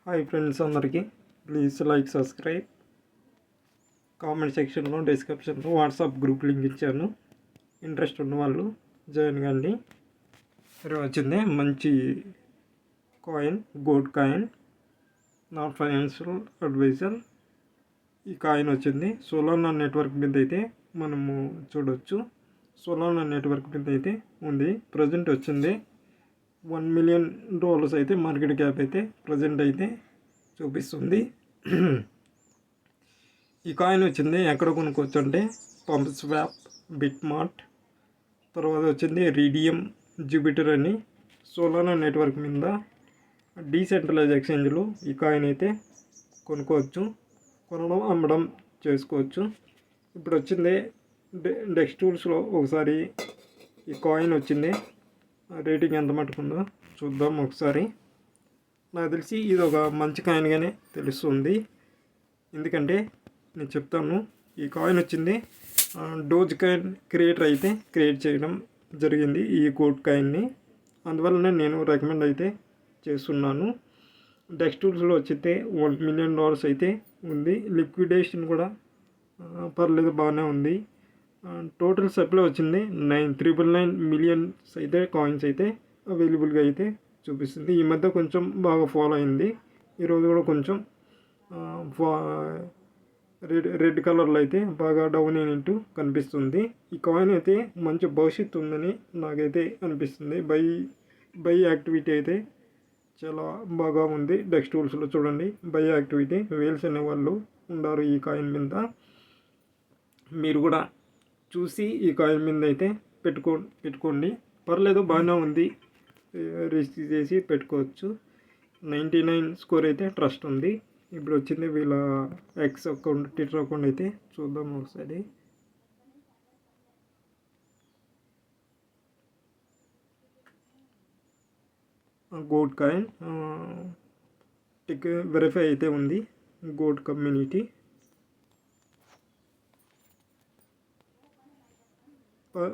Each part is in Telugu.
హాయ్ ఫ్రెండ్స్ అందరికీ, ప్లీజ్ లైక్ సబ్స్క్రైబ్. కామెంట్ సెక్షన్లో డిస్క్రిప్షన్లో వాట్సాప్ గ్రూప్ లింక్ ఇచ్చాను. ఇంట్రెస్ట్ ఉన్న వాళ్ళు జాయిన్ కండి. సరే, వచ్చింది మంచి coin, gold coin, not financial adviser. ఈ కాయిన్ వచ్చింది సోలానా నెట్వర్క్ మీద అయితే మనము చూడవచ్చు. సోలానా నెట్వర్క్ మీద అయితే ఉంది. ప్రజెంట్ వచ్చింది $1 million అయితే మార్కెట్ క్యాప్ అయితే ప్రజెంట్ అయితే చూపిస్తుంది. ఈ కాయిన్ వచ్చింది ఎక్కడ కొనుక్కోవచ్చు అంటే పంప్స్వాప్, బిట్మార్ట్, తర్వాత వచ్చింది రీడియం, జూపిటర్ అని సోలానా నెట్వర్క్ మీద డీసెంట్రలైజ్ ఎక్స్చేంజ్లో ఈ కాయిన్ అయితే కొనుక్కోవచ్చు. కొనడం, అమ్మడం చేసుకోవచ్చు. ఇప్పుడు వచ్చింది డెక్స్ టూల్స్లో ఒకసారి ఈ కాయిన్ వచ్చింది. రేటింగ్ ఎంత మటుకుందో చూద్దాం ఒకసారి. నాకు తెలిసి ఇది ఒక మంచి కాయిన్గానే తెలుస్తుంది. ఎందుకంటే నేను చెప్తాను, ఈ కాయిన్ వచ్చింది డోజ్ కాయిన్ క్రియేటర్ అయితే క్రియేట్ చేయడం జరిగింది ఈ గోల్డ్ కాయిన్ని. అందువల్లనే నేను రికమెండ్ అయితే చేస్తున్నాను. డెక్స్ టూల్స్లో వచ్చితే $1 million అయితే ఉంది. లిక్విడేషన్ కూడా పర్లేదు, బాగానే ఉంది. టోటల్ సప్లై వచ్చింది 999 మిలియన్స్ అయితే కాయిన్స్ అయితే అవైలబుల్గా అయితే చూపిస్తుంది. ఈ మధ్య కొంచెం బాగా ఫాలో అయింది. ఈరోజు కూడా కొంచెం రెడ్ కలర్లో అయితే బాగా డౌన్ అయినట్టు కనిపిస్తుంది. ఈ కాయిన్ అయితే మంచి భవిష్యత్తు ఉందని నాకైతే అనిపిస్తుంది. బై యాక్టివిటీ అయితే చాలా బాగా ఉంది. డెక్స్ టూల్స్లో చూడండి, బై యాక్టివిటీ వేల్స్ అనే వాళ్ళు ఉన్నారు ఈ కాయిన్ మీద. మీరు కూడా చూసి ఈ కాయిన్ మీద అయితే పెట్టుకోండి. పర్లేదు, బాగానే ఉంది. రిజిస్టర్ చేసి పెట్టుకోవచ్చు. 99 స్కోర్ అయితే ట్రస్ట్ ఉంది. ఇప్పుడు వచ్చింది వీళ్ళ ఎక్స్ అకౌంట్, ట్విట్టర్ అకౌంట్ అయితే చూద్దాం ఒకసారి. గోల్డ్ కాయిన్ టిక్ వెరిఫై అయితే ఉంది. గోల్డ్ కమ్యూనిటీ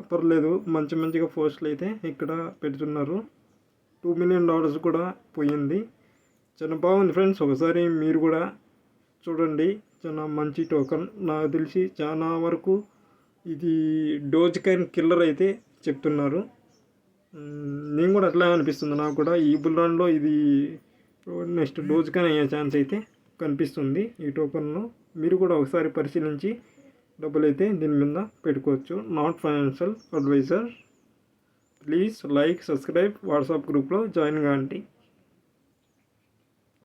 పర్లేదు, మంచిగా పోస్టులు అయితే ఇక్కడ పెడుతున్నారు. $2 million కూడా పోయింది. చాలా బాగుంది ఫ్రెండ్స్. ఒకసారి మీరు కూడా చూడండి. చాలా మంచి టోకన్. నాకు తెలిసి చాలా వరకు ఇది డోజ్ కాయిన్ కిల్లర్ అయితే చెప్తున్నారు. నేను కూడా అట్లా అనిపిస్తుంది. నాకు కూడా ఈ బుల్రాన్లో ఇది నెక్స్ట్ డోజ్ కాయిన్ అయ్యే ఛాన్స్ అయితే కనిపిస్తుంది ఈ టోకన్లో. మీరు కూడా ఒకసారి పరిశీలించి డబ్బులు అయితే దీని మీద పెట్టుకోవచ్చు. Not financial adviser. Please like, subscribe, WhatsApp గ్రూప్లో జాయిన్ కాండి.